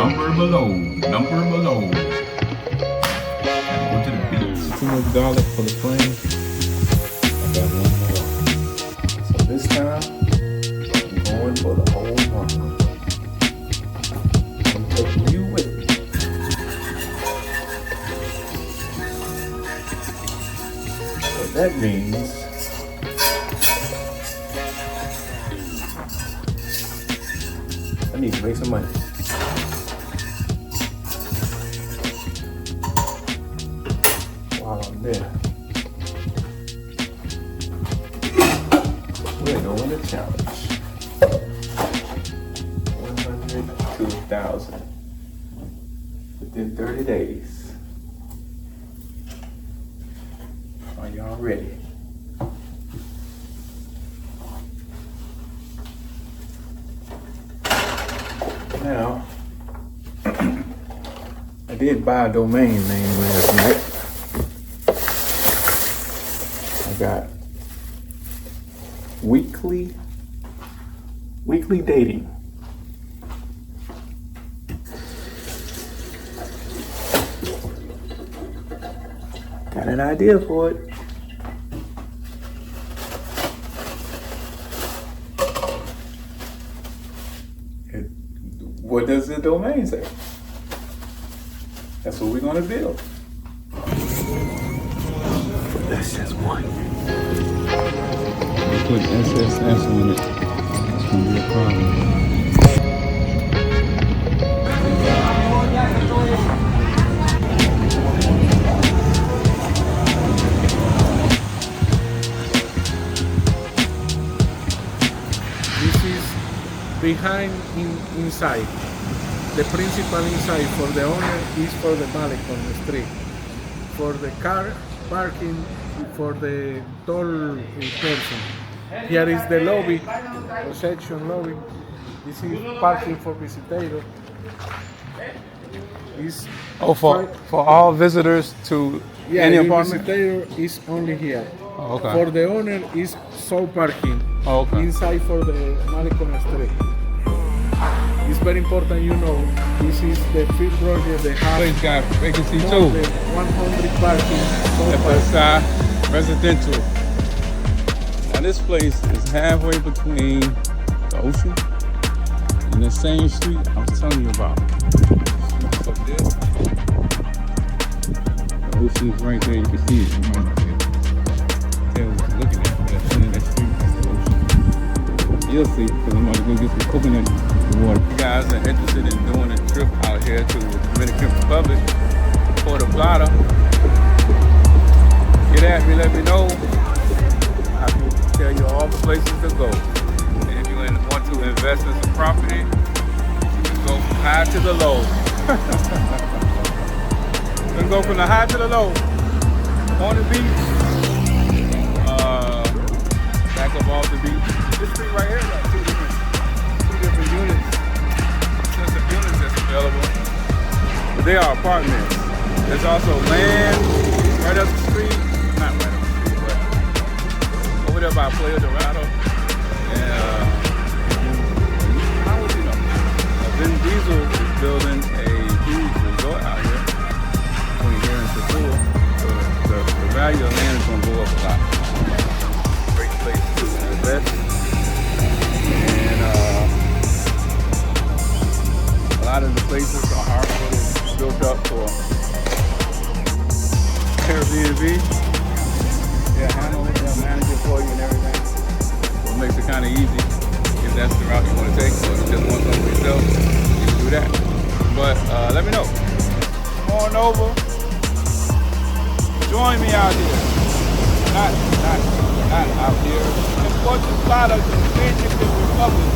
Number below. Number below. Gotta go to the beach. Too much garlic for the flame. I got one more. So this time, I'm going for the whole one. I'm taking you with me. So that means I need to make some money. While I'm there, we're doing the challenge. 100 to 1,000 within 30 days. Are y'all ready? Now, I did buy a domain name last night. I got weekly dating. Got an idea for it. What does the domain say? That's what we're gonna build. That's just one. Put SSS on it. It's gonna be a problem. This is behind inside. The principal inside for the owner is for the balcony on the street. For the car parking, for the tall person. Here is the lobby, reception lobby. This is parking for visitors. For all visitors to any apartment? Visitor is only here. Oh, okay. For the owner is sole parking. Oh, okay. Inside for the Malecon Street. It's very important you know, this is the free project they have. Place got vacancy more too. than 100 parking. sole FSI residential. Now this place is halfway between the ocean and the same street I was telling you about. So this, the ocean is right there. You can see it. You might not be able to tell what you're looking at. But at the end of that street is the ocean. You'll see, because I'm about to go get some coconut water. You guys are interested in doing a trip out here to the Dominican Republic, Puerto Plata, get at me, let me know. I can tell you all the places to go. And if you want to invest in some property, you can go from high to the low. You can go from the high to the low. On the beach, back up off the beach. This street right here got two different units. There's some units that's available, but they are apartments. There's also land right up the street, not right up the street, but over there by Playa Dorado. And how would you know? Vin Diesel is building a huge resort out here between here and Sephora. So the value of land is going to go up a lot. Great place to invest. And a lot of the places are built up for Airbnb. They'll handle it, they'll manage it for you and everything. So it makes it kind of easy if that's the route you want to take. Or if you just want something for yourself, you can do that. But let me know. Come on over. Join me out here. Not out here. In Puerto Plata Dominican Republic.